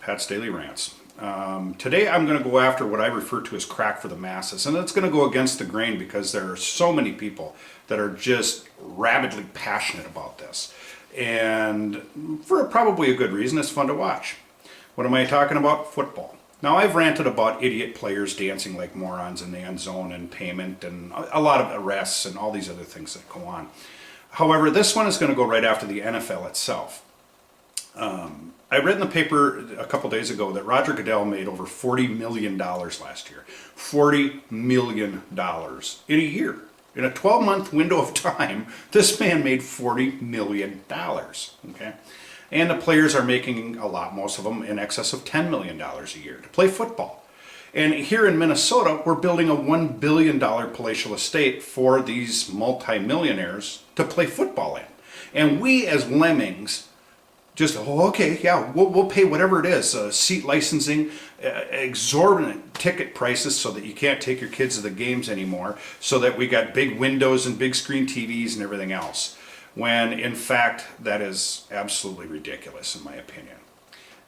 Pat's Daily Rants. Today I'm going to go after what I refer to as crack for the masses, and it's going to go against the grain because there are so many people that are just rabidly passionate about this, and for probably a good reason. It's fun to watch. What am I talking about? Football. Now, I've ranted about idiot players dancing like morons in the end zone and payment and a lot of arrests and all these other things that go on. However, this one is going to go right after the NFL itself. I read in the paper a couple days ago that Roger Goodell made over $40 million last year. $40 million in a year. In a 12-month window of time, this man made $40 million. Okay? And the players are making a lot, most of them in excess of $10 million a year to play football. And here in Minnesota, we're building a $1 billion palatial estate for these multimillionaires to play football in. And we as lemmings just, oh, okay, yeah, we'll pay whatever it is, seat licensing, exorbitant ticket prices so that you can't take your kids to the games anymore, so that we got big windows and big screen TVs and everything else, when in fact that is absolutely ridiculous in my opinion.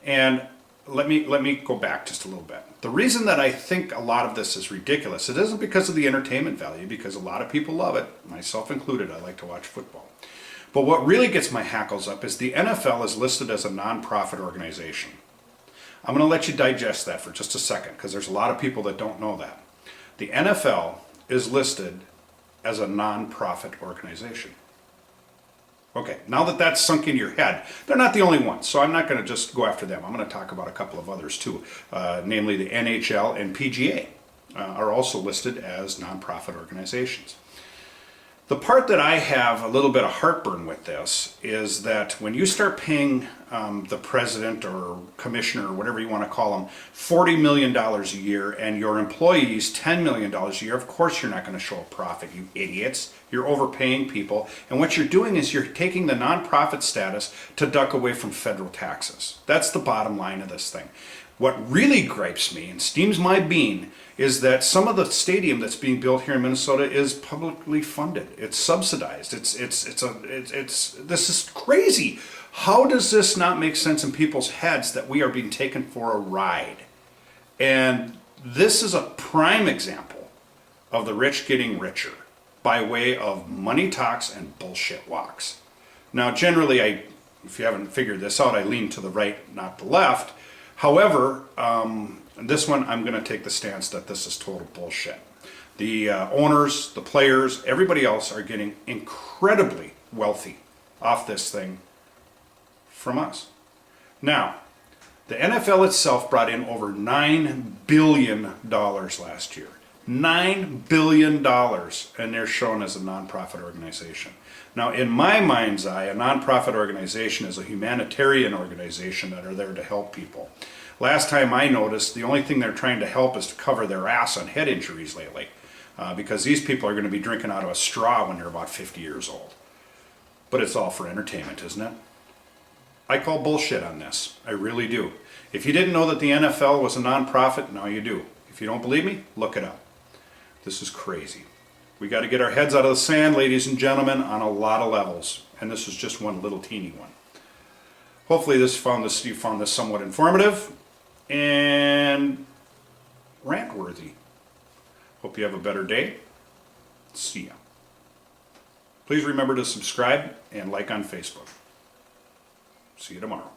And let me go back just a little bit. The reason that I think a lot of this is ridiculous, it isn't because of the entertainment value, because a lot of people love it, myself included. I like to watch football. But what really gets my hackles up is the NFL is listed as a non-profit organization. I'm going to let you digest that for just a second, because there's a lot of people that don't know that. The NFL is listed as a non-profit organization. Okay, now that that's sunk in your head, they're not the only ones, so I'm not going to just go after them. I'm going to talk about a couple of others too, namely the NHL and PGA are also listed as non-profit organizations. The part that I have a little bit of heartburn with this is that when you start paying the president or commissioner or whatever you want to call them $40 million a year and your employees $10 million a year, of course you're not going to show a profit, you idiots. You're overpaying people, and what you're doing is you're taking the nonprofit status to duck away from federal taxes. That's the bottom line of this thing. What really gripes me and steams my bean is that some of the stadium that's being built here in Minnesota is publicly funded. It's subsidized. This is crazy. How does this not make sense in people's heads that we are being taken for a ride? And this is a prime example of the rich getting richer by way of money talks and bullshit walks. Now, generally, if you haven't figured this out, I lean to the right, not the left. However, this one, I'm going to take the stance that this is total bullshit. The owners, the players, everybody else are getting incredibly wealthy off this thing from us. Now, the NFL itself brought in over $9 billion last year. $9 billion, and they're shown as a nonprofit organization. Now, in my mind's eye, a nonprofit organization is a humanitarian organization that are there to help people. Last time I noticed, the only thing they're trying to help is to cover their ass on head injuries lately, because these people are going to be drinking out of a straw when they're about 50 years old. But it's all for entertainment, isn't it? I call bullshit on this. I really do. If you didn't know that the NFL was a nonprofit, now you do. If you don't believe me, look it up. This is crazy. We got to get our heads out of the sand, ladies and gentlemen, on a lot of levels. And this is just one little teeny one. Hopefully you found this somewhat informative and rant-worthy. Hope you have a better day. See ya. Please remember to subscribe and like on Facebook. See you tomorrow.